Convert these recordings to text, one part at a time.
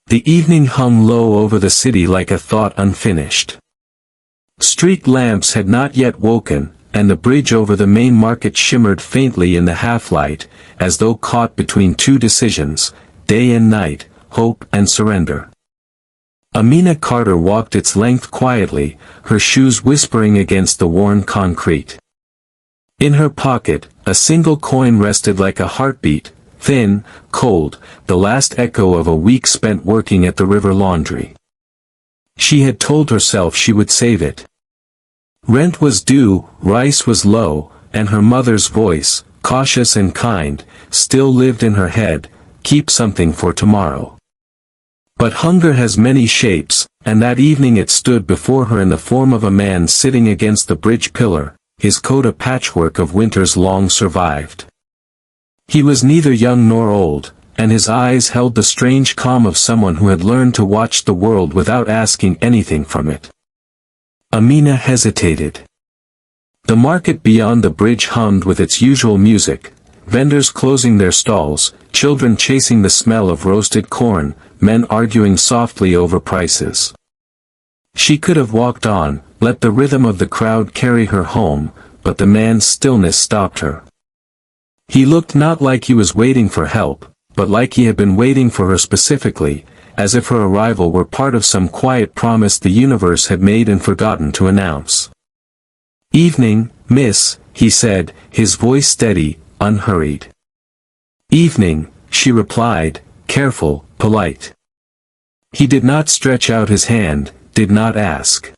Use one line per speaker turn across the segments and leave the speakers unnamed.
The evening hung low over the city like a thought unfinished. Street lamps had not yet woken, and the bridge over the main market shimmered faintly in the half-light, as though caught between two decisions, day and night, hope and surrender. Amina Carter walked its length quietly, her shoes whispering against the worn concrete. In her pocket, a single coin rested like a heartbeat, thin, cold, the last echo of a week spent working at the river laundry. She had told herself she would save it. Rent was due, rice was low, and her mother's voice, cautious and kind, still lived in her head, keep something for tomorrow. But hunger has many shapes, and that evening it stood before her in the form of a man sitting against the bridge pillar, his coat a patchwork of winters long survived. He was neither young nor old, and his eyes held the strange calm of someone who had learned to watch the world without asking anything from it. Amina hesitated. The market beyond the bridge hummed with its usual music, vendors closing their stalls, children chasing the smell of roasted corn, men arguing softly over prices. She could have walked on, let the rhythm of the crowd carry her home, but the man's stillness stopped her. He looked not like he was waiting for help, but like he had been waiting for her specifically, as if her arrival were part of some quiet promise the universe had made and forgotten to announce. "Evening, miss," he said, his voice steady, unhurried. "Evening," she replied, careful, polite. He did not stretch out his hand, did not ask.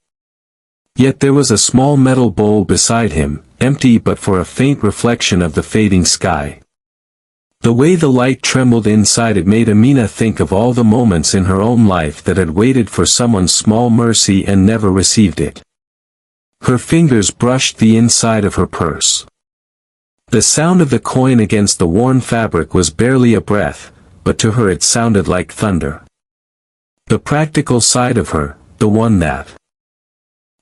Yet there was a small metal bowl beside him, empty but for a faint reflection of the fading sky. The way the light trembled inside it made Amina think of all the moments in her own life that had waited for someone's small mercy and never received it. Her fingers brushed the inside of her purse. The sound of the coin against the worn fabric was barely a breath, but to her it sounded like thunder. The practical side of her, the one that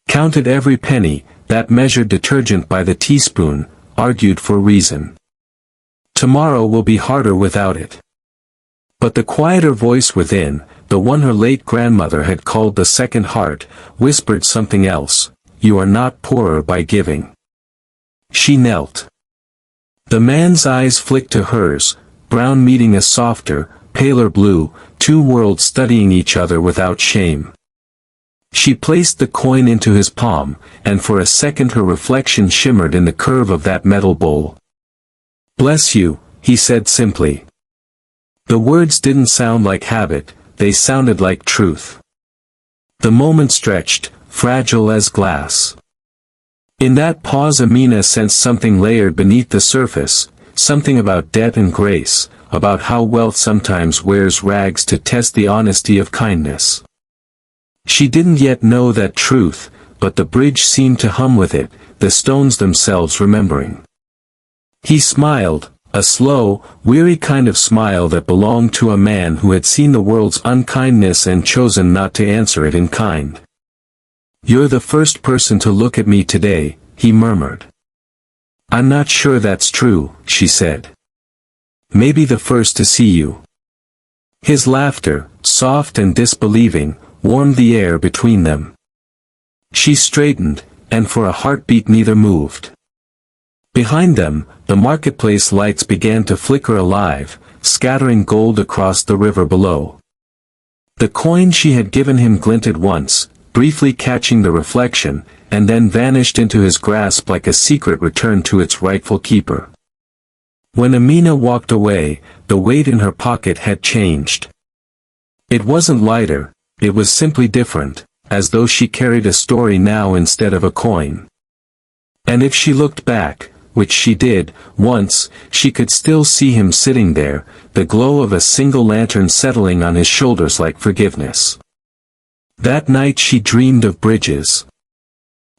counted every penny, that measured detergent by the teaspoon, argued for reason. Tomorrow will be harder without it. But the quieter voice within, the one her late grandmother had called the second heart, whispered something else: you are not poorer by giving. She knelt. The man's eyes flicked to hers, brown meeting a softer, paler blue, two worlds studying each other without shame. She placed the coin into his palm, and for a second her reflection shimmered in the curve of that metal bowl. "Bless you," he said simply. The words didn't sound like habit, they sounded like truth. The moment stretched, fragile as glass. In that pause Amina sensed something layered beneath the surface, something about debt and grace, about how wealth sometimes wears rags to test the honesty of kindness. She didn't yet know that truth, but the bridge seemed to hum with it, the stones themselves remembering. He smiled, a slow, weary kind of smile that belonged to a man who had seen the world's unkindness and chosen not to answer it in kind. "You're the first person to look at me today," he murmured. "I'm not sure that's true," she said. "Maybe the first to see you." His laughter, soft and disbelieving, warmed the air between them. She straightened, and for a heartbeat neither moved. Behind them, the marketplace lights began to flicker alive, scattering gold across the river below. The coin she had given him glinted once, briefly catching the reflection, and then vanished into his grasp like a secret returned to its rightful keeper. When Amina walked away, the weight in her pocket had changed. It wasn't lighter, it was simply different, as though she carried a story now instead of a coin. And if she looked back, which she did, once, she could still see him sitting there, the glow of a single lantern settling on his shoulders like forgiveness. That night she dreamed of bridges.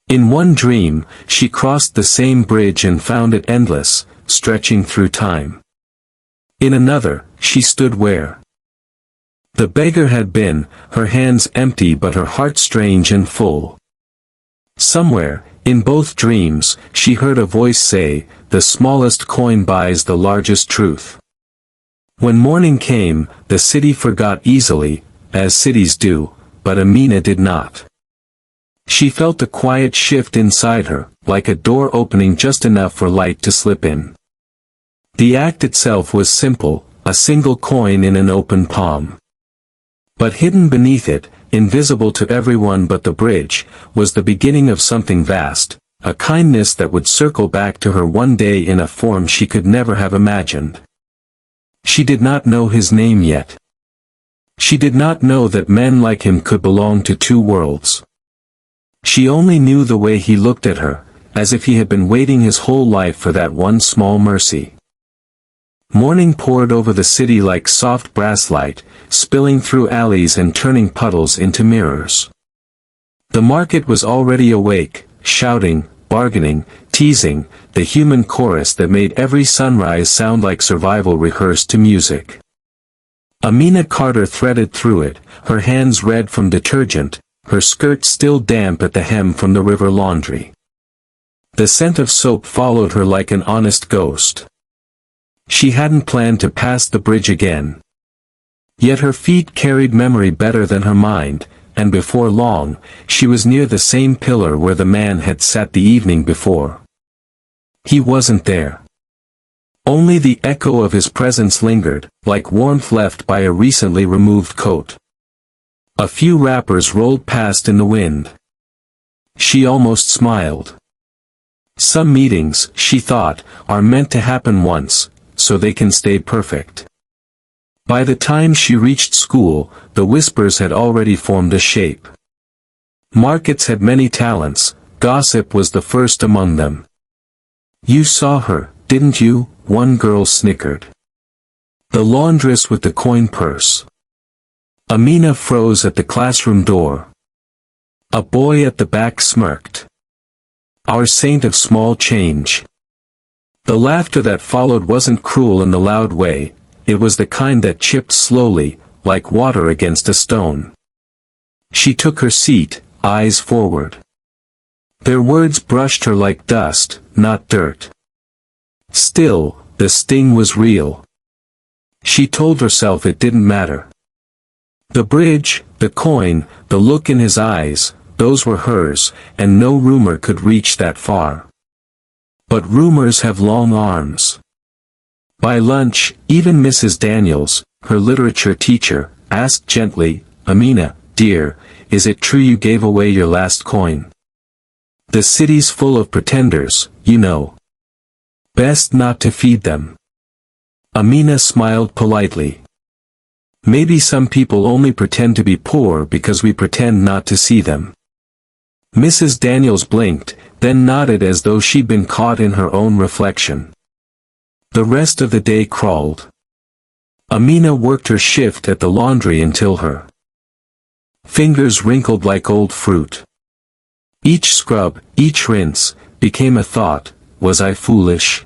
In one dream, she crossed the same bridge and found it endless, stretching through time. In another, she stood where the beggar had been, her hands empty but her heart strange and full. Somewhere, in both dreams, she heard a voice say, "The smallest coin buys the largest truth." When morning came, the city forgot easily, as cities do, but Amina did not. She felt a quiet shift inside her, like a door opening just enough for light to slip in. The act itself was simple, a single coin in an open palm. But hidden beneath it, invisible to everyone but the bridge, was the beginning of something vast, a kindness that would circle back to her one day in a form she could never have imagined. She did not know his name yet. She did not know that men like him could belong to two worlds. She only knew the way he looked at her, as if he had been waiting his whole life for that one small mercy. Morning poured over the city like soft brass light, spilling through alleys and turning puddles into mirrors. The market was already awake, shouting, bargaining, teasing, the human chorus that made every sunrise sound like survival rehearsed to music. Amina Carter threaded through it, her hands red from detergent, her skirt still damp at the hem from the river laundry. The scent of soap followed her like an honest ghost. She hadn't planned to pass the bridge again. Yet her feet carried memory better than her mind, and before long, she was near the same pillar where the man had sat the evening before. He wasn't there. Only the echo of his presence lingered, like warmth left by a recently removed coat. A few wrappers rolled past in the wind. She almost smiled. Some meetings, she thought, are meant to happen once, so they can stay perfect. By the time she reached school, the whispers had already formed a shape. Markets had many talents, gossip was the first among them. "You saw her, didn't you?" one girl snickered. "The laundress with the coin purse." Amina froze at the classroom door. A boy at the back smirked. "Our saint of small change." The laughter that followed wasn't cruel in the loud way, it was the kind that chipped slowly, like water against a stone. She took her seat, eyes forward. Their words brushed her like dust, not dirt. Still, the sting was real. She told herself it didn't matter. The bridge, the coin, the look in his eyes, those were hers, and no rumor could reach that far. But rumors have long arms. By lunch, even Mrs. Daniels, her literature teacher, asked gently, "Amina, dear, is it true you gave away your last coin? The city's full of pretenders, you know. Best not to feed them." Amina smiled politely. "Maybe some people only pretend to be poor because we pretend not to see them." Mrs. Daniels blinked, then nodded as though she'd been caught in her own reflection. The rest of the day crawled. Amina worked her shift at the laundry until her fingers wrinkled like old fruit. Each scrub, each rinse, became a thought, was I foolish?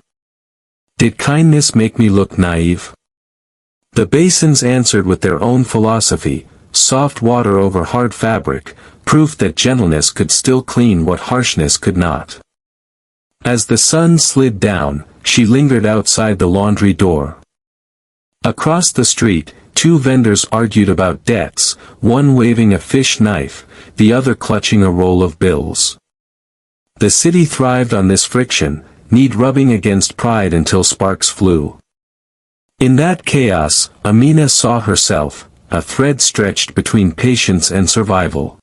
Did kindness make me look naive? The basins answered with their own philosophy, soft water over hard fabric, proof that gentleness could still clean what harshness could not. As the sun slid down, she lingered outside the laundry door. Across the street, two vendors argued about debts, one waving a fish knife, the other clutching a roll of bills. The city thrived on this friction, need rubbing against pride until sparks flew. In that chaos, Amina saw herself, a thread stretched between patience and survival.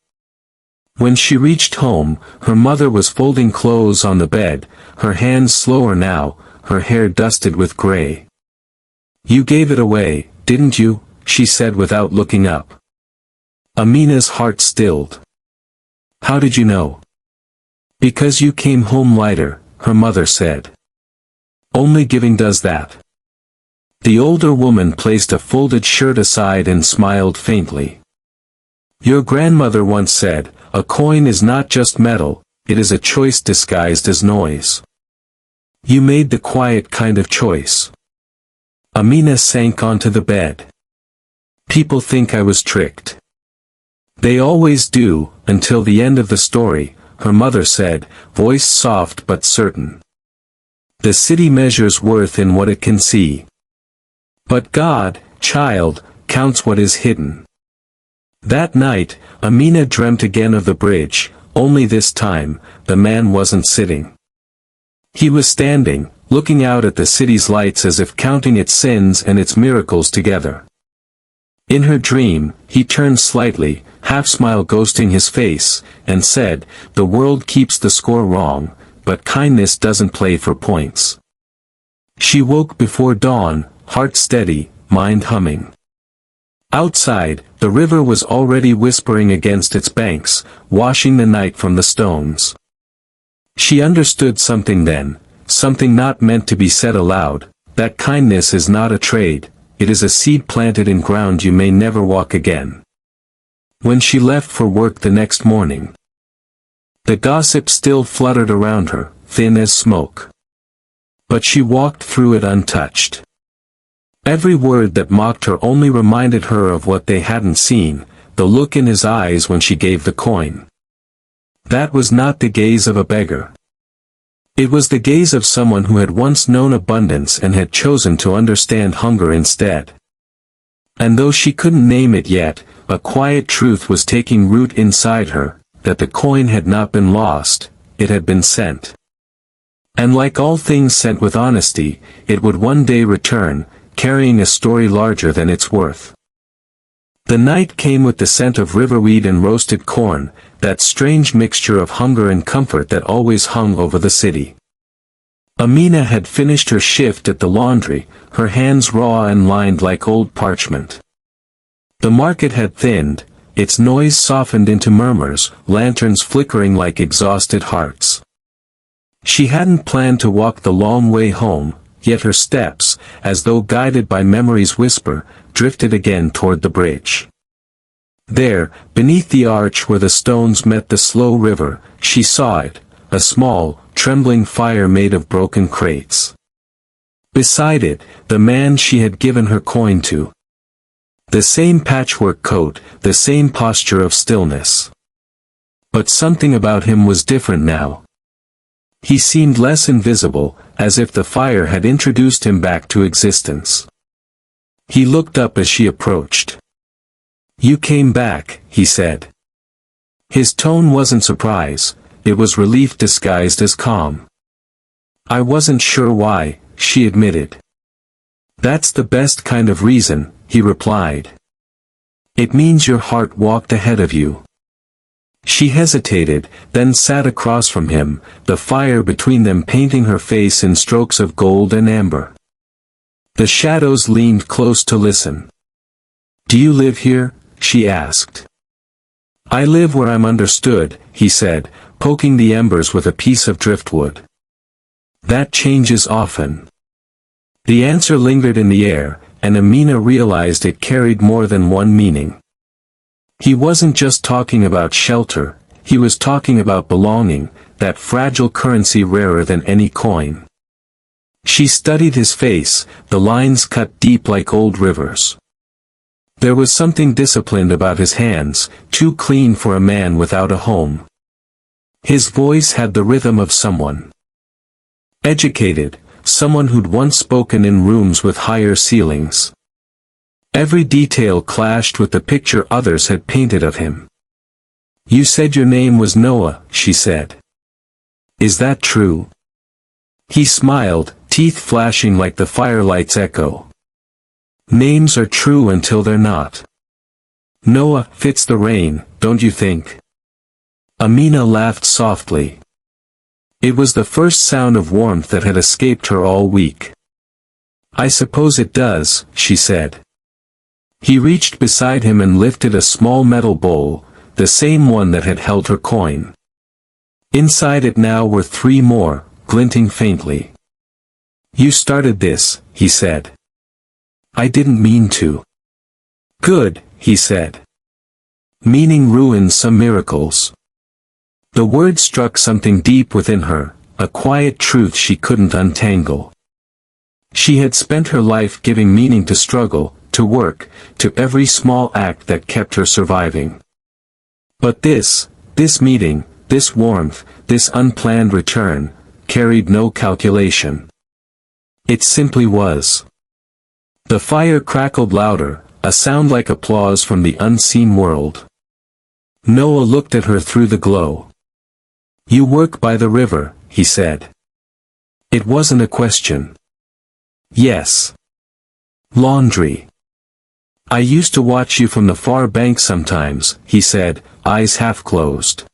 When she reached home, her mother was folding clothes on the bed, her hands slower now, her hair dusted with gray. "You gave it away, didn't you?" she said without looking up. Amina's heart stilled. "How did you know?" "Because you came home lighter," her mother said. "Only giving does that." The older woman placed a folded shirt aside and smiled faintly. "Your grandmother once said, a coin is not just metal, it is a choice disguised as noise. You made the quiet kind of choice." Amina sank onto the bed. "People think I was tricked." "They always do, until the end of the story," her mother said, voice soft but certain. "The city measures worth in what it can see. But God, child, counts what is hidden." That night, Amina dreamt again of the bridge, only this time, the man wasn't sitting. He was standing, looking out at the city's lights as if counting its sins and its miracles together. In her dream, he turned slightly, half-smile ghosting his face, and said, "The world keeps the score wrong, but kindness doesn't play for points." She woke before dawn, heart steady, mind humming. Outside, the river was already whispering against its banks, washing the night from the stones. She understood something then, something not meant to be said aloud, that kindness is not a trade, it is a seed planted in ground you may never walk again. When she left for work the next morning, the gossip still fluttered around her, thin as smoke. But she walked through it untouched. Every word that mocked her only reminded her of what they hadn't seen, the look in his eyes when she gave the coin. That was not the gaze of a beggar. It was the gaze of someone who had once known abundance and had chosen to understand hunger instead. And though she couldn't name it yet, a quiet truth was taking root inside her, that the coin had not been lost, it had been sent. And like all things sent with honesty, it would one day return, carrying a story larger than its worth. The night came with the scent of riverweed and roasted corn, that strange mixture of hunger and comfort that always hung over the city. Amina had finished her shift at the laundry, her hands raw and lined like old parchment. The market had thinned, its noise softened into murmurs, lanterns flickering like exhausted hearts. She hadn't planned to walk the long way home, yet her steps, as though guided by memory's whisper, drifted again toward the bridge. There, beneath the arch where the stones met the slow river, she saw it, a small, trembling fire made of broken crates. Beside it, the man she had given her coin to. The same patchwork coat, the same posture of stillness. But something about him was different now. He seemed less invisible, as if the fire had introduced him back to existence. He looked up as she approached. "You came back," he said. His tone wasn't surprise, it was relief disguised as calm. "I wasn't sure why," she admitted. "That's the best kind of reason," he replied. "It means your heart walked ahead of you." She hesitated, then sat across from him, the fire between them painting her face in strokes of gold and amber. The shadows leaned close to listen. "Do you live here?" she asked. "I live where I'm understood," he said, poking the embers with a piece of driftwood. "That changes often." The answer lingered in the air, and Amina realized it carried more than one meaning. He wasn't just talking about shelter, he was talking about belonging, that fragile currency rarer than any coin. She studied his face, the lines cut deep like old rivers. There was something disciplined about his hands, too clean for a man without a home. His voice had the rhythm of someone educated, someone who'd once spoken in rooms with higher ceilings. Every detail clashed with the picture others had painted of him. "You said your name was Noah," she said. "Is that true?" He smiled, teeth flashing like the firelight's echo. "Names are true until they're not. Noah fits the rain, don't you think?" Amina laughed softly. It was the first sound of warmth that had escaped her all week. "I suppose it does," she said. He reached beside him and lifted a small metal bowl, the same one that had held her coin. Inside it now were 3 more, glinting faintly. "You started this," he said. "I didn't mean to." "Good," he said. "Meaning ruins some miracles." The word struck something deep within her, a quiet truth she couldn't untangle. She had spent her life giving meaning to struggle, to work, to every small act that kept her surviving. But this meeting, this warmth, this unplanned return, carried no calculation. It simply was. The fire crackled louder, a sound like applause from the unseen world. Noah looked at her through the glow. "You work by the river," he said. It wasn't a question. "Yes." "Laundry." "I used to watch you from the far bank sometimes," he said, eyes half closed.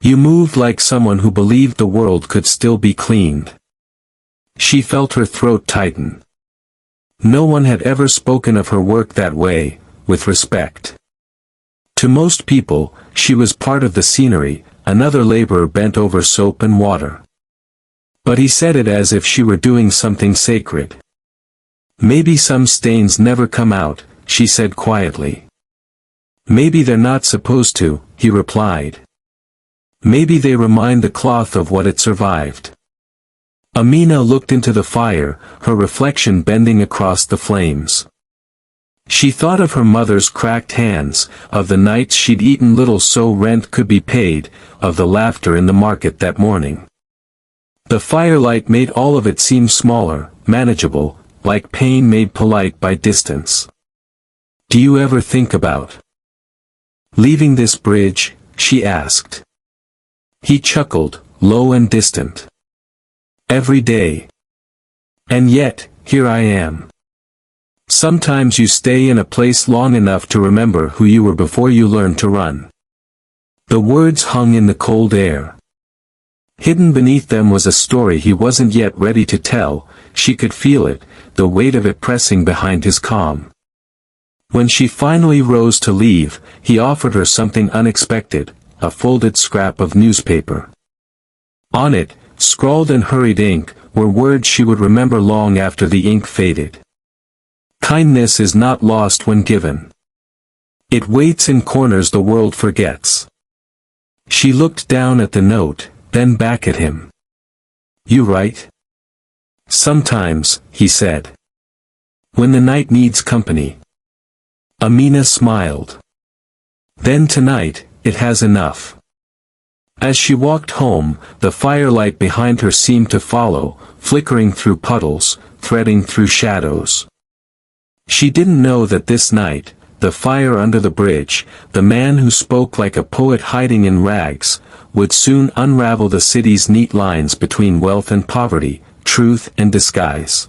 "You moved like someone who believed the world could still be cleaned." She felt her throat tighten. No one had ever spoken of her work that way, with respect. To most people, she was part of the scenery, another laborer bent over soap and water. But he said it as if she were doing something sacred. "Maybe some stains never come out," she said quietly. "Maybe they're not supposed to," he replied. "Maybe they remind the cloth of what it survived." Amina looked into the fire, her reflection bending across the flames. She thought of her mother's cracked hands, of the nights she'd eaten little so rent could be paid, of the laughter in the market that morning. The firelight made all of it seem smaller, manageable, like pain made polite by distance. "Do you ever think about leaving this bridge?" she asked. He chuckled, low and distant. "Every day. And yet, here I am." Sometimes you stay in a place long enough to remember who you were before you learn to run. The words hung in the cold air. Hidden beneath them was a story he wasn't yet ready to tell. She could feel it, the weight of it pressing behind his calm. When she finally rose to leave, he offered her something unexpected, a folded scrap of newspaper. On it, scrawled in hurried ink, were words she would remember long after the ink faded. "Kindness is not lost when given. It waits in corners the world forgets." She looked down at the note, then back at him. "You write?" "Sometimes," he said. "When the night needs company." Amina smiled. "Then tonight, it has enough." As she walked home, the firelight behind her seemed to follow, flickering through puddles, threading through shadows. She didn't know that this night, the fire under the bridge, the man who spoke like a poet hiding in rags, would soon unravel the city's neat lines between wealth and poverty, truth and disguise.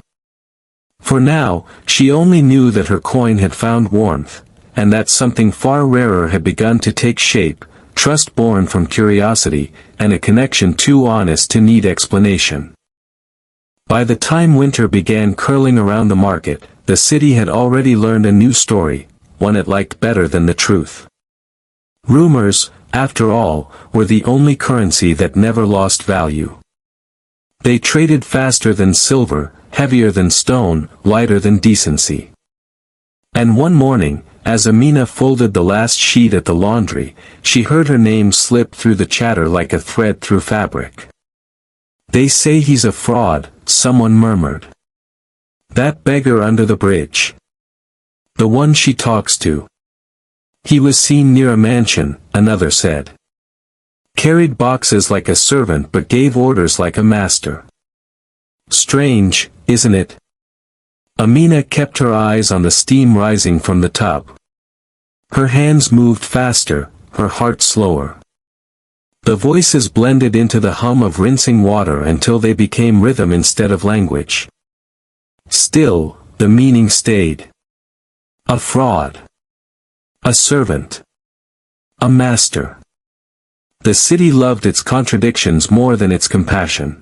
For now, she only knew that her coin had found warmth, and that something far rarer had begun to take shape, trust born from curiosity, and a connection too honest to need explanation. By the time winter began curling around the market, the city had already learned a new story, one it liked better than the truth. Rumors, after all, were the only currency that never lost value. They traded faster than silver, heavier than stone, lighter than decency. And one morning, as Amina folded the last sheet at the laundry, she heard her name slip through the chatter like a thread through fabric. "They say he's a fraud," someone murmured. "That beggar under the bridge. The one she talks to. He was seen near a mansion," another said. "Carried boxes like a servant but gave orders like a master." "Strange, isn't it?" Amina kept her eyes on the steam rising from the tub. Her hands moved faster, her heart slower. The voices blended into the hum of rinsing water until they became rhythm instead of language. Still, the meaning stayed. A fraud. A servant. A master. The city loved its contradictions more than its compassion.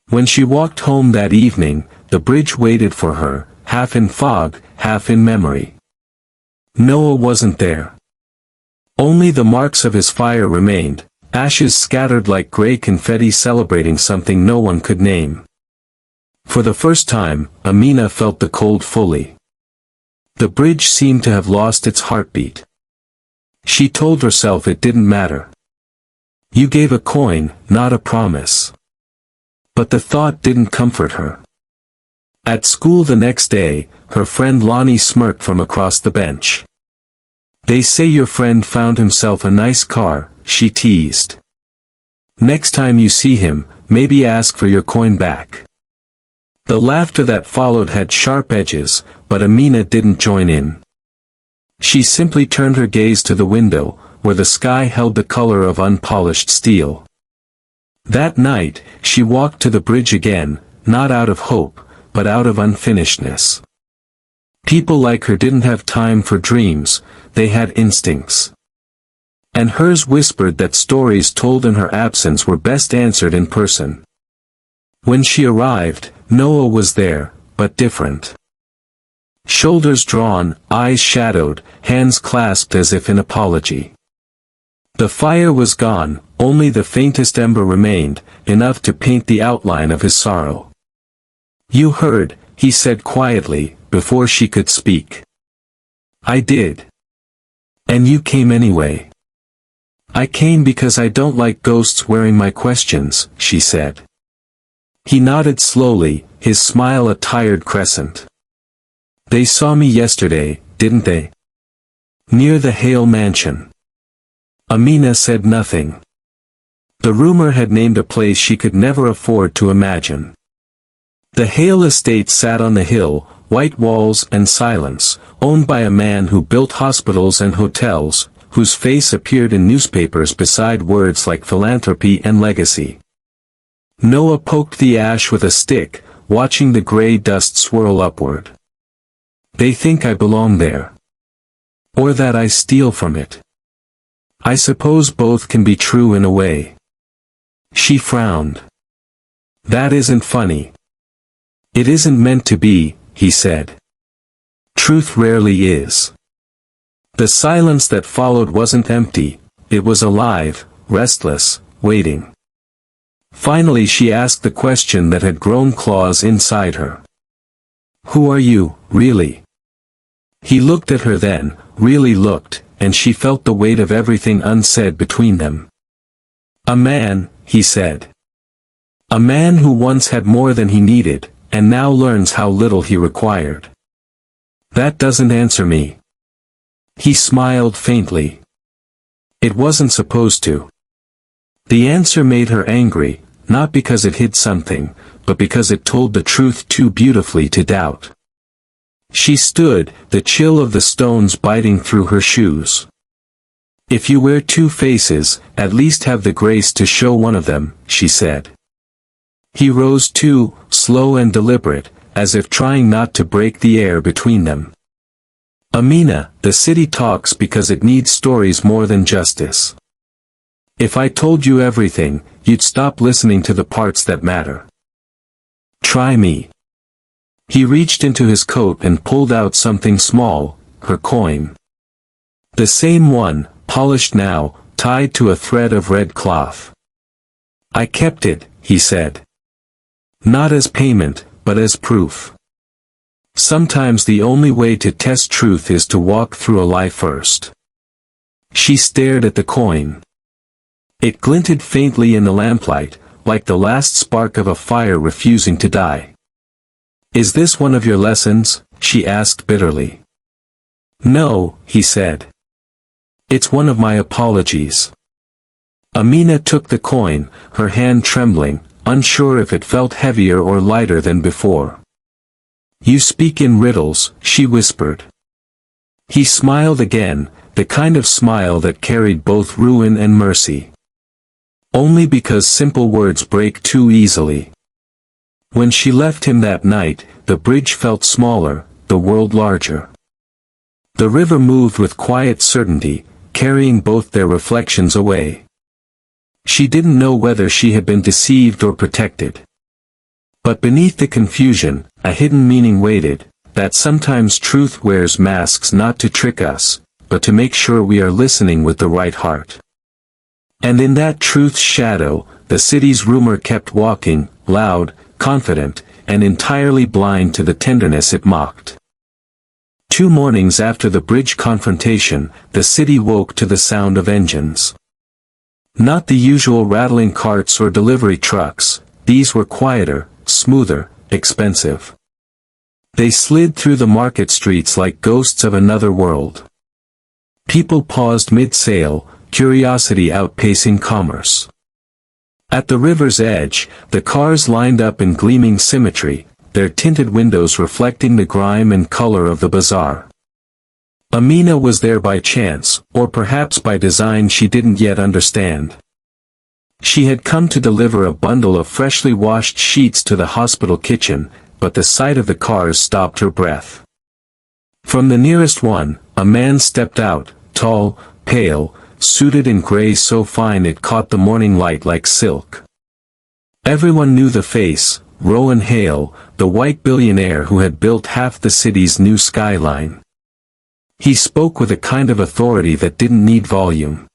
When she walked home that evening, the bridge waited for her, half in fog, half in memory. Noah wasn't there. Only the marks of his fire remained, ashes scattered like gray confetti celebrating something no one could name. For the first time, Amina felt the cold fully. The bridge seemed to have lost its heartbeat. She told herself it didn't matter. You gave a coin, not a promise. But the thought didn't comfort her. At school the next day, her friend Lonnie smirked from across the bench. "They say your friend found himself a nice car," she teased. "Next time you see him, maybe ask for your coin back." The laughter that followed had sharp edges, but Amina didn't join in. She simply turned her gaze to the window, where the sky held the color of unpolished steel. That night, she walked to the bridge again, not out of hope, but out of unfinishedness. People like her didn't have time for dreams, they had instincts. And hers whispered that stories told in her absence were best answered in person. When she arrived, Noah was there, but different. Shoulders drawn, eyes shadowed, hands clasped as if in apology. The fire was gone, only the faintest ember remained, enough to paint the outline of his sorrow. "You heard," he said quietly, before she could speak. "I did. And you came anyway." "I came because I don't like ghosts wearing my questions," she said. He nodded slowly, his smile a tired crescent. "They saw me yesterday, didn't they? Near the Hale mansion." Amina said nothing. The rumor had named a place she could never afford to imagine. The Hale estate sat on the hill, white walls and silence, owned by a man who built hospitals and hotels, whose face appeared in newspapers beside words like philanthropy and legacy. Noah poked the ash with a stick, watching the gray dust swirl upward. "They think I belong there. Or that I steal from it. I suppose both can be true in a way." She frowned. "That isn't funny." "It isn't meant to be," he said. "Truth rarely is." The silence that followed wasn't empty, it was alive, restless, waiting. Finally she asked the question that had grown claws inside her. "Who are you, really?" He looked at her then, really looked, and she felt the weight of everything unsaid between them. "A man," he said. "A man who once had more than he needed, and now learns how little he required." "That doesn't answer me." He smiled faintly. "It wasn't supposed to." The answer made her angry, not because it hid something, but because it told the truth too beautifully to doubt. She stood, the chill of the stones biting through her shoes. "If you wear two faces, at least have the grace to show one of them," she said. He rose too, slow and deliberate, as if trying not to break the air between them. "Amina, the city talks because it needs stories more than justice. If I told you everything, you'd stop listening to the parts that matter. Try me." He reached into his coat and pulled out something small, her coin. The same one, polished now, tied to a thread of red cloth. "I kept it," he said. "Not as payment, but as proof. Sometimes the only way to test truth is to walk through a lie first." She stared at the coin. It glinted faintly in the lamplight, like the last spark of a fire refusing to die. "Is this one of your lessons?" she asked bitterly. "No," he said. "It's one of my apologies." Amina took the coin, her hand trembling, unsure if it felt heavier or lighter than before. "You speak in riddles," she whispered. He smiled again, the kind of smile that carried both ruin and mercy. "Only because simple words break too easily." When she left him that night, the bridge felt smaller, the world larger. The river moved with quiet certainty, carrying both their reflections away. She didn't know whether she had been deceived or protected. But beneath the confusion, a hidden meaning waited, that sometimes truth wears masks not to trick us, but to make sure we are listening with the right heart. And in that truth's shadow, the city's rumor kept walking, loud, confident, and entirely blind to the tenderness it mocked. 2 mornings after the bridge confrontation, the city woke to the sound of engines. Not the usual rattling carts or delivery trucks, these were quieter, smoother, expensive. They slid through the market streets like ghosts of another world. People paused mid-sail, curiosity outpacing commerce. At the river's edge, the cars lined up in gleaming symmetry, their tinted windows reflecting the grime and color of the bazaar. Amina was there by chance, or perhaps by design she didn't yet understand. She had come to deliver a bundle of freshly washed sheets to the hospital kitchen, but the sight of the cars stopped her breath. From the nearest one, a man stepped out, tall, pale, suited in gray so fine it caught the morning light like silk. Everyone knew the face, Rowan Hale, the white billionaire who had built half the city's new skyline. He spoke with a kind of authority that didn't need volume.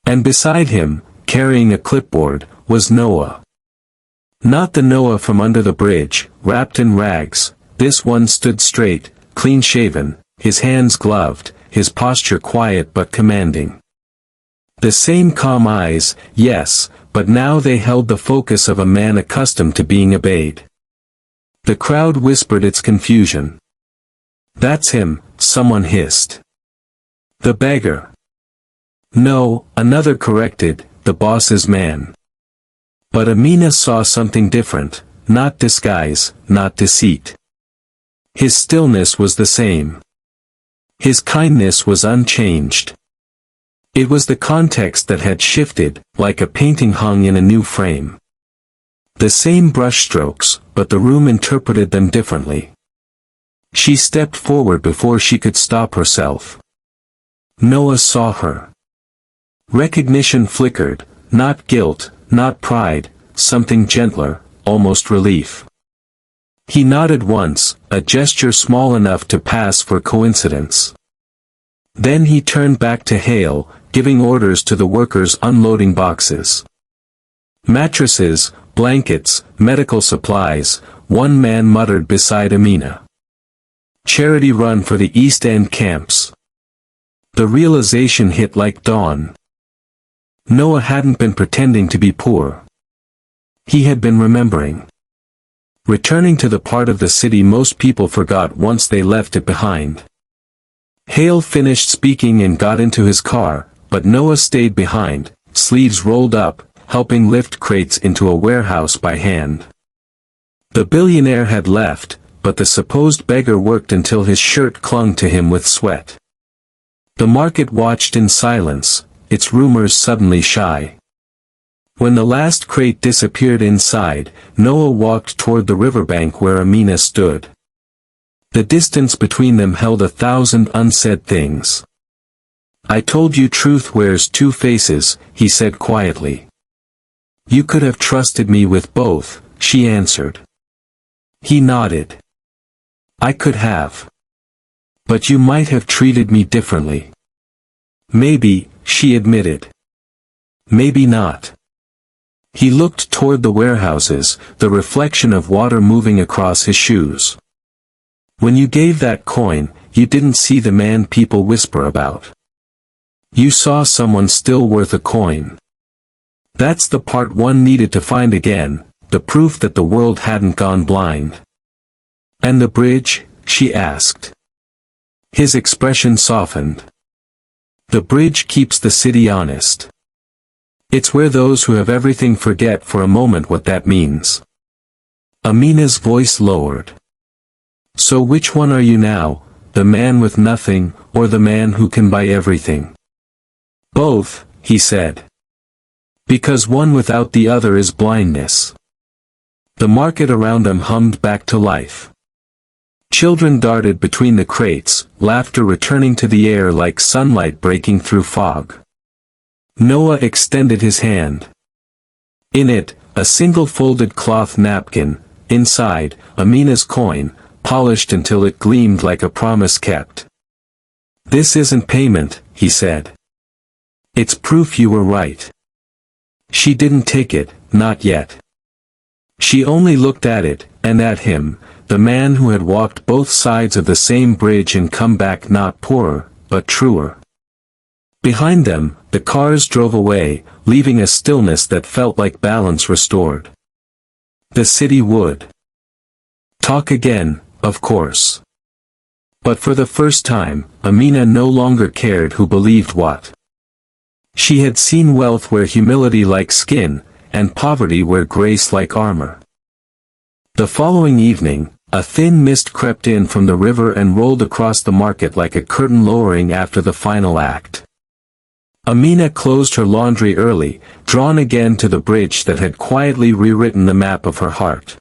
And beside him, carrying a clipboard, was Noah. Not the Noah from under the bridge, wrapped in rags. This one stood straight, clean-shaven, his hands gloved, his posture quiet but commanding. The same calm eyes, yes, but now they held the focus of a man accustomed to being obeyed. The crowd whispered its confusion. "That's him," someone hissed. "The beggar." "No," another corrected, "the boss's man." But Amina saw something different, not disguise, not deceit. His stillness was the same. His kindness was unchanged. It was the context that had shifted, like a painting hung in a new frame. The same brushstrokes, but the room interpreted them differently. She stepped forward before she could stop herself. Noah saw her. Recognition flickered, not guilt, not pride, something gentler, almost relief. He nodded once, a gesture small enough to pass for coincidence. Then he turned back to Hale, giving orders to the workers unloading boxes. Mattresses, blankets, medical supplies, one man muttered beside Amina. Charity run for the East End camps. The realization hit like dawn. Noah hadn't been pretending to be poor. He had been remembering. Returning to the part of the city most people forgot once they left it behind. Hale finished speaking and got into his car, but Noah stayed behind, sleeves rolled up, helping lift crates into a warehouse by hand. The billionaire had left, but the supposed beggar worked until his shirt clung to him with sweat. The market watched in silence, its rumors suddenly shy. When the last crate disappeared inside, Noah walked toward the riverbank where Amina stood. The distance between them held 1,000 unsaid things. "I told you truth wears two faces," he said quietly. "You could have trusted me with both," she answered. He nodded. "I could have. But you might have treated me differently." "Maybe," she admitted. "Maybe not." He looked toward the warehouses, the reflection of water moving across his shoes. "When you gave that coin, you didn't see the man people whisper about. You saw someone still worth a coin. That's the part one needed to find again, the proof that the world hadn't gone blind." "And the bridge?" she asked. His expression softened. "The bridge keeps the city honest. It's where those who have everything forget for a moment what that means." Amina's voice lowered. "So which one are you now, the man with nothing, or the man who can buy everything?" "Both," he said. "Because one without the other is blindness." The market around them hummed back to life. Children darted between the crates, laughter returning to the air like sunlight breaking through fog. Noah extended his hand. In it, a single folded cloth napkin, inside, Amina's coin, polished until it gleamed like a promise kept. "This isn't payment," he said. "It's proof you were right." She didn't take it, not yet. She only looked at it, and at him, the man who had walked both sides of the same bridge and come back not poorer, but truer. Behind them, the cars drove away, leaving a stillness that felt like balance restored. The city would talk again, of course. But for the first time, Amina no longer cared who believed what. She had seen wealth wear humility like skin, and poverty wear grace like armor. The following evening, a thin mist crept in from the river and rolled across the market like a curtain lowering after the final act. Amina closed her laundry early, drawn again to the bridge that had quietly rewritten the map of her heart.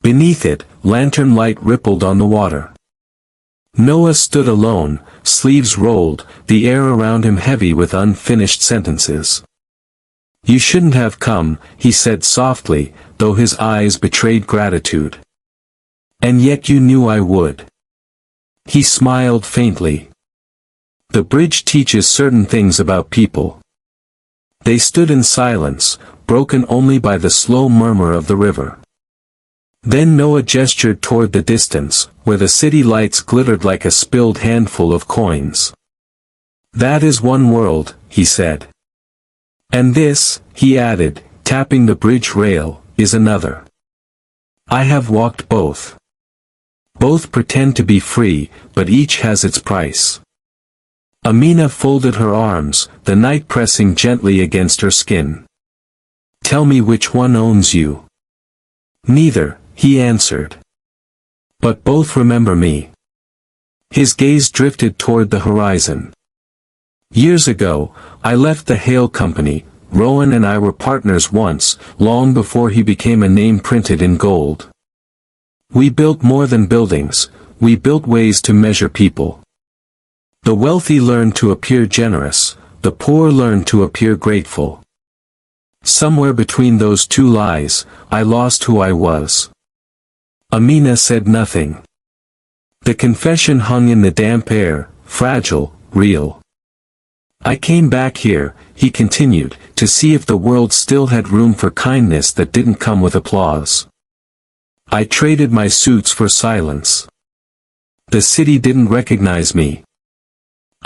Beneath it, lantern light rippled on the water. Noah stood alone, sleeves rolled, the air around him heavy with unfinished sentences. "You shouldn't have come," he said softly, though his eyes betrayed gratitude. "And yet you knew I would." He smiled faintly. The bridge teaches certain things about people. They stood in silence, broken only by the slow murmur of the river. Then Noah gestured toward the distance, where the city lights glittered like a spilled handful of coins. "That is one world," he said. "And this," he added, tapping the bridge rail, "is another. I have walked both. Both pretend to be free, but each has its price." Amina folded her arms, the night pressing gently against her skin. "Tell me which one owns you." "Neither," he answered. "But both remember me." His gaze drifted toward the horizon. "Years ago, I left the Hale Company. Rowan and I were partners once, long before he became a name printed in gold. We built more than buildings, we built ways to measure people. The wealthy learned to appear generous, the poor learned to appear grateful. Somewhere between those two lies, I lost who I was." Amina said nothing. The confession hung in the damp air, fragile, real. "I came back here," he continued, "to see if the world still had room for kindness that didn't come with applause. I traded my suits for silence. The city didn't recognize me.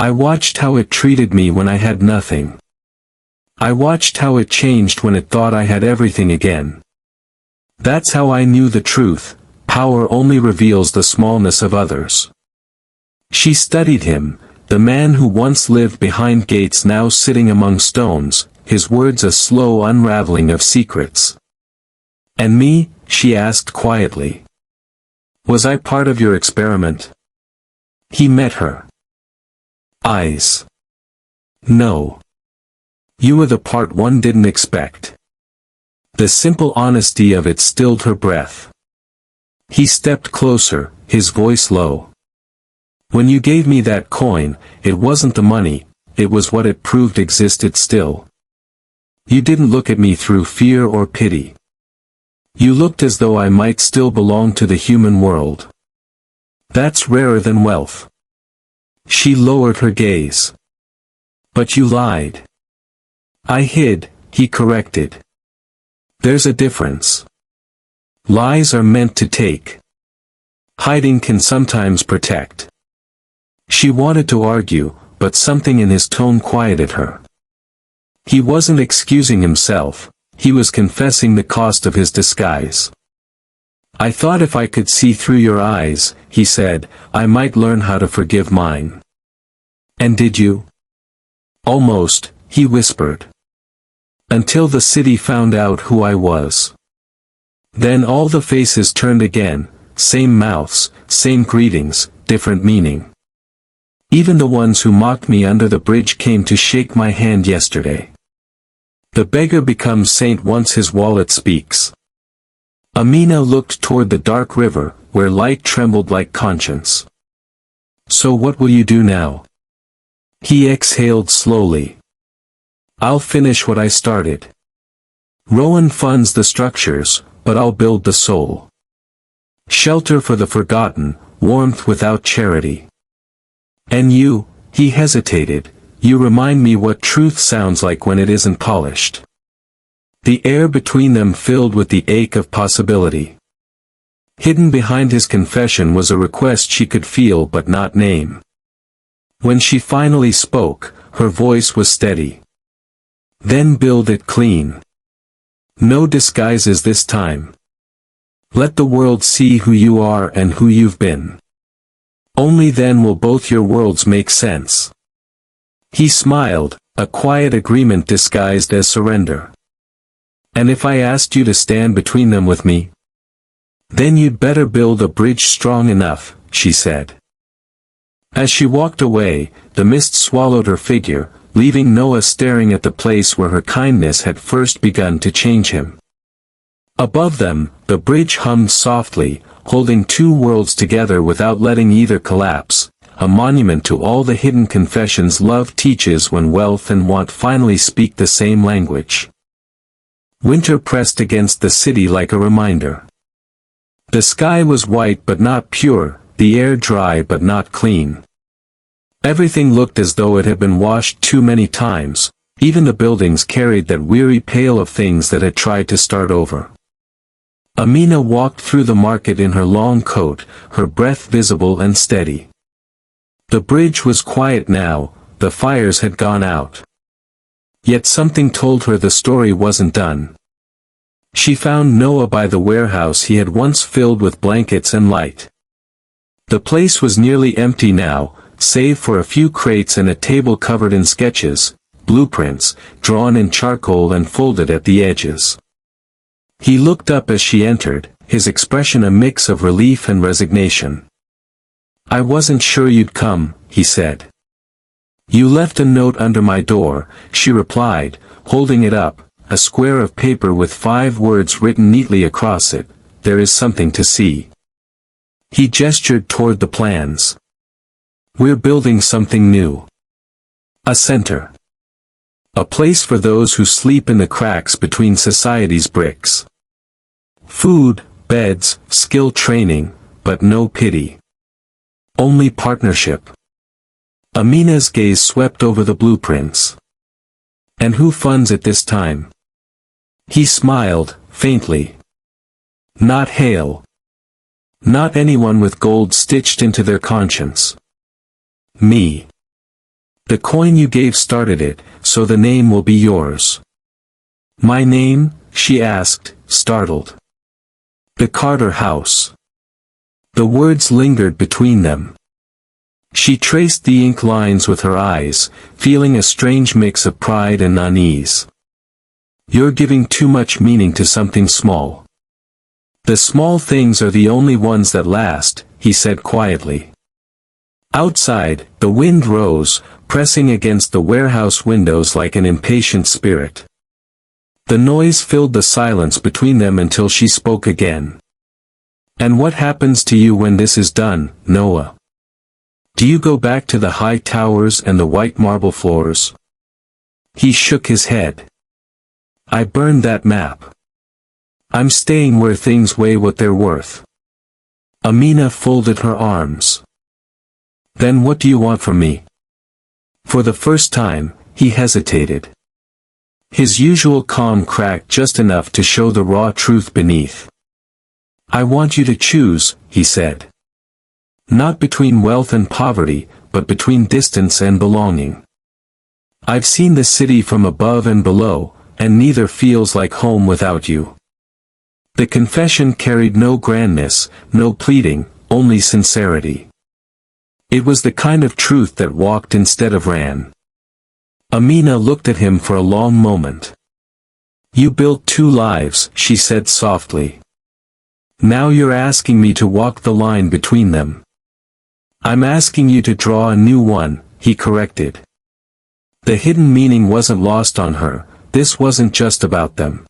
I watched how it treated me when I had nothing. I watched how it changed when it thought I had everything again. That's how I knew the truth. Power only reveals the smallness of others." She studied him, the man who once lived behind gates now sitting among stones, his words a slow unraveling of secrets. "And me?" she asked quietly. "Was I part of your experiment?" He met her eyes. "No. You were the part one didn't expect." The simple honesty of it stilled her breath. He stepped closer, his voice low. "When you gave me that coin, it wasn't the money, it was what it proved existed still. You didn't look at me through fear or pity. You looked as though I might still belong to the human world. That's rarer than wealth." She lowered her gaze. "But you lied." "I hid," he corrected. "There's a difference. Lies are meant to take. Hiding can sometimes protect." She wanted to argue, but something in his tone quieted her. He wasn't excusing himself, he was confessing the cost of his disguise. "I thought if I could see through your eyes," he said, "I might learn how to forgive mine." "And did you?" "Almost," he whispered. "Until the city found out who I was. Then all the faces turned again, same mouths, same greetings, different meaning. Even the ones who mocked me under the bridge came to shake my hand yesterday. The beggar becomes saint once his wallet speaks." Amina looked toward the dark river, where light trembled like conscience. "So what will you do now?" He exhaled slowly. "I'll finish what I started. Rowan funds the structures, but I'll build the soul. Shelter for the forgotten, warmth without charity. And you," he hesitated, "you remind me what truth sounds like when it isn't polished." The air between them filled with the ache of possibility. Hidden behind his confession was a request she could feel but not name. When she finally spoke, her voice was steady. "Then build it clean. No disguises this time. Let the world see who you are and who you've been. Only then will both your worlds make sense." He smiled, a quiet agreement disguised as surrender. "And if I asked you to stand between them with me?" Then you'd better build a bridge strong enough, she said. As she walked away, the mist swallowed her figure, leaving Noah staring at the place where her kindness had first begun to change him. Above them, the bridge hummed softly, holding two worlds together without letting either collapse, a monument to all the hidden confessions love teaches when wealth and want finally speak the same language. Winter pressed against the city like a reminder. The sky was white but not pure, the air dry but not clean. Everything looked as though it had been washed too many times, even the buildings carried that weary pale of things that had tried to start over. Amina walked through the market in her long coat, her breath visible and steady. The bridge was quiet now, the fires had gone out. Yet something told her the story wasn't done. She found Noah by the warehouse he had once filled with blankets and light. The place was nearly empty now, save for a few crates and a table covered in sketches, blueprints, drawn in charcoal and folded at the edges. He looked up as she entered, his expression a mix of relief and resignation. "I wasn't sure you'd come," he said. "You left a note under my door," she replied, holding it up, a square of paper with 5 words written neatly across it, "There is something to see." He gestured toward the plans. "We're building something new. A center. A place for those who sleep in the cracks between society's bricks. Food, beds, skill training, but no pity. Only partnership." Amina's gaze swept over the blueprints. "And who funds it this time?" He smiled, faintly. "Not Hale. Not anyone with gold stitched into their conscience. Me. The coin you gave started it, so the name will be yours." "My name?" she asked, startled. "The Carter House." The words lingered between them. She traced the ink lines with her eyes, feeling a strange mix of pride and unease. "You're giving too much meaning to something small." "The small things are the only ones that last," he said quietly. Outside, the wind rose, pressing against the warehouse windows like an impatient spirit. The noise filled the silence between them until she spoke again. "And what happens to you when this is done, Noah? Do you go back to the high towers and the white marble floors?" He shook his head. "I burned that map. I'm staying where things weigh what they're worth." Amina folded her arms. "Then what do you want from me?" For the first time, he hesitated. His usual calm cracked just enough to show the raw truth beneath. "I want you to choose," he said. "Not between wealth and poverty, but between distance and belonging. I've seen the city from above and below, and neither feels like home without you." The confession carried no grandness, no pleading, only sincerity. It was the kind of truth that walked instead of ran. Amina looked at him for a long moment. "You built 2 lives," she said softly. "Now you're asking me to walk the line between them." "I'm asking you to draw a new one," he corrected. The hidden meaning wasn't lost on her, this wasn't just about them.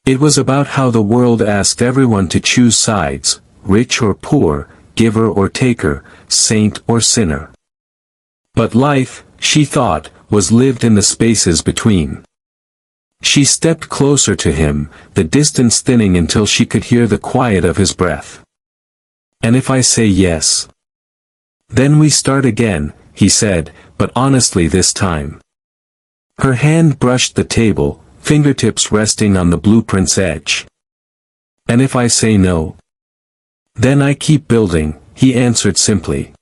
It was about how the world asked everyone to choose sides, rich or poor, giver or taker, saint or sinner. But life, she thought, was lived in the spaces between. She stepped closer to him, the distance thinning until she could hear the quiet of his breath. "And if I say yes?" "Then we start again," he said, but honestly this time. Her hand brushed the table, fingertips resting on the blueprint's edge. "And if I say no?" "Then I keep building," he answered simply.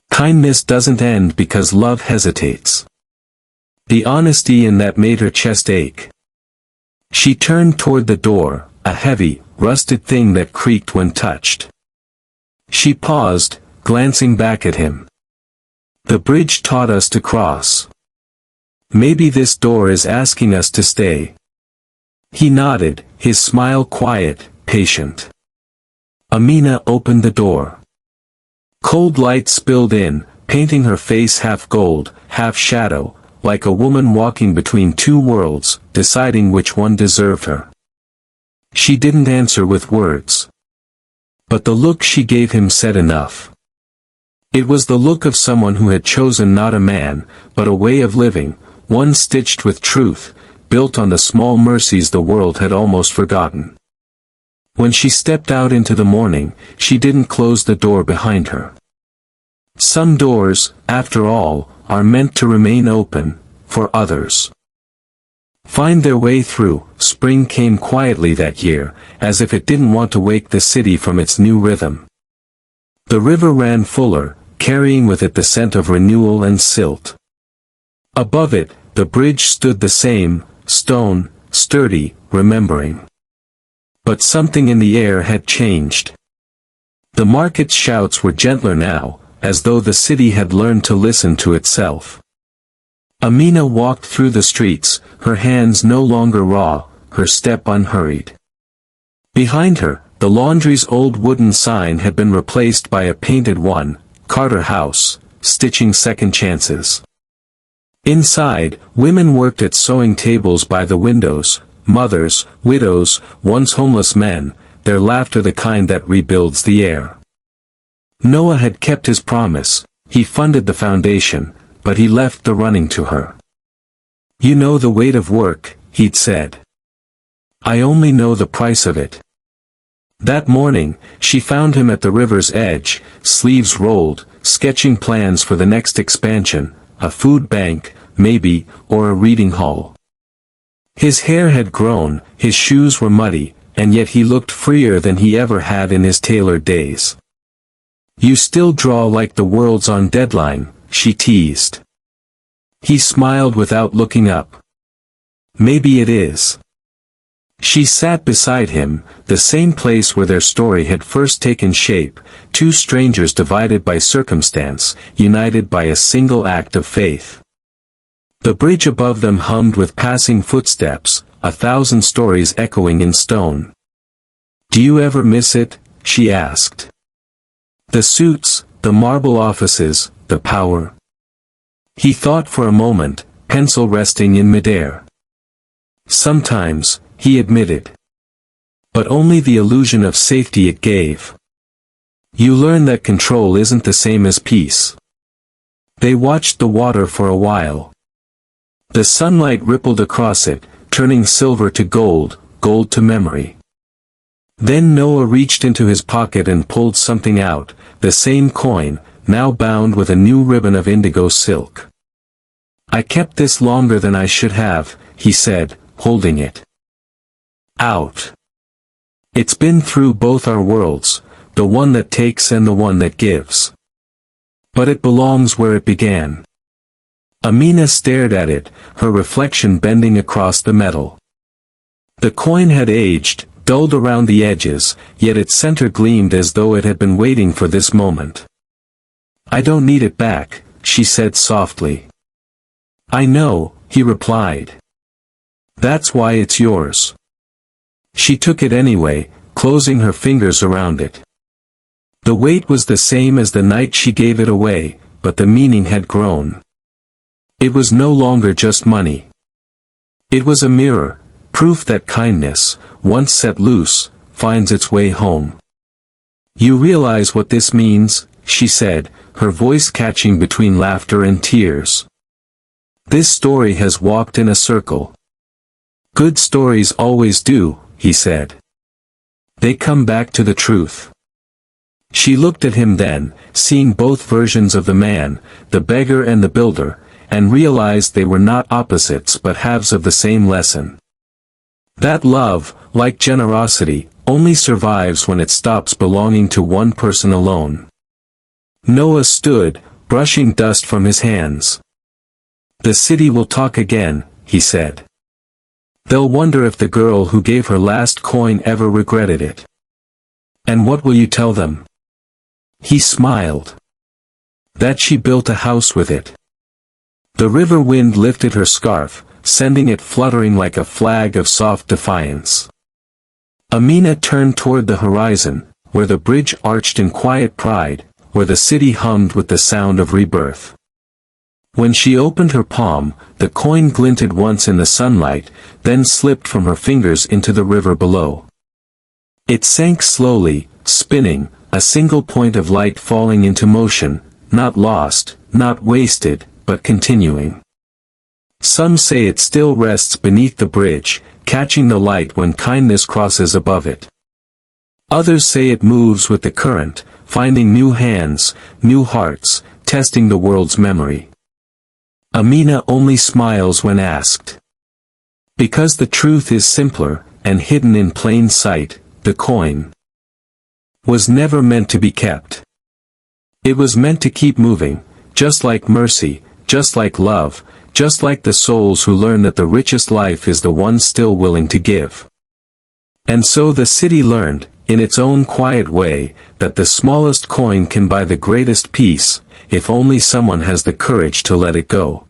Kindness doesn't end because love hesitates. The honesty in that made her chest ache. She turned toward the door, a heavy, rusted thing that creaked when touched. She paused, glancing back at him. "The bridge taught us to cross. Maybe this door is asking us to stay." He nodded, his smile quiet, patient. Amina opened the door. Cold light spilled in, painting her face half gold, half shadow, like a woman walking between two worlds, deciding which one deserved her. She didn't answer with words. But the look she gave him said enough. It was the look of someone who had chosen not a man, but a way of living, one stitched with truth, built on the small mercies the world had almost forgotten. When she stepped out into the morning, she didn't close the door behind her. Some doors, after all, are meant to remain open, for others. Find their way through. Spring came quietly that year, as if it didn't want to wake the city from its new rhythm. The river ran fuller, carrying with it the scent of renewal and silt. Above it, the bridge stood the same, stone, sturdy, remembering. But something in the air had changed. The market's shouts were gentler now, as though the city had learned to listen to itself. Amina walked through the streets, her hands no longer raw, her step unhurried. Behind her, the laundry's old wooden sign had been replaced by a painted one, Carter House, stitching second chances. Inside, women worked at sewing tables by the windows, mothers, widows, once homeless men, their laughter the kind that rebuilds the air. Noah had kept his promise, he funded the foundation, but he left the running to her. You know the weight of work, he'd said. I only know the price of it. That morning, she found him at the river's edge, sleeves rolled, sketching plans for the next expansion, a food bank, maybe, or a reading hall. His hair had grown, his shoes were muddy, and yet he looked freer than he ever had in his tailored days. You still draw like the world's on deadline, she teased. He smiled without looking up. Maybe it is. She sat beside him, the same place where their story had first taken shape, two strangers divided by circumstance, united by a single act of faith. The bridge above them hummed with passing footsteps, 1,000 stories echoing in stone. Do you ever miss it? She asked. The suits, the marble offices, the power. He thought for a moment, pencil resting in midair. Sometimes, he admitted. But only the illusion of safety it gave. You learn that control isn't the same as peace. They watched the water for a while. The sunlight rippled across it, turning silver to gold, gold to memory. Then Noah reached into his pocket and pulled something out, the same coin, now bound with a new ribbon of indigo silk. I kept this longer than I should have, he said, holding it out. It's been through both our worlds, the one that takes and the one that gives. But it belongs where it began. Amina stared at it, her reflection bending across the metal. The coin had aged, dulled around the edges, yet its center gleamed as though it had been waiting for this moment. I don't need it back, she said softly. I know, he replied. That's why it's yours. She took it anyway, closing her fingers around it. The weight was the same as the night she gave it away, but the meaning had grown. It was no longer just money. It was a mirror, proof that kindness, once set loose, finds its way home. You realize what this means, she said, her voice catching between laughter and tears. This story has walked in a circle. Good stories always do, he said. They come back to the truth. She looked at him then, seeing both versions of the man, the beggar and the builder, and realized they were not opposites but halves of the same lesson. That love, like generosity, only survives when it stops belonging to one person alone. Noah stood, brushing dust from his hands. The city will talk again, he said. They'll wonder if the girl who gave her last coin ever regretted it. And what will you tell them? He smiled. That she built a house with it. The river wind lifted her scarf, sending it fluttering like a flag of soft defiance. Amina turned toward the horizon, where the bridge arched in quiet pride, where the city hummed with the sound of rebirth. When she opened her palm, the coin glinted once in the sunlight, then slipped from her fingers into the river below. It sank slowly, spinning, a single point of light falling into motion, not lost, not wasted, but continuing. Some say it still rests beneath the bridge, catching the light when kindness crosses above it. Others say it moves with the current, finding new hands, new hearts, testing the world's memory. Amina only smiles when asked. Because the truth is simpler, and hidden in plain sight, the coin was never meant to be kept. It was meant to keep moving, just like mercy, just like love, just like the souls who learn that the richest life is the one still willing to give. And so the city learned, in its own quiet way, that the smallest coin can buy the greatest peace, if only someone has the courage to let it go.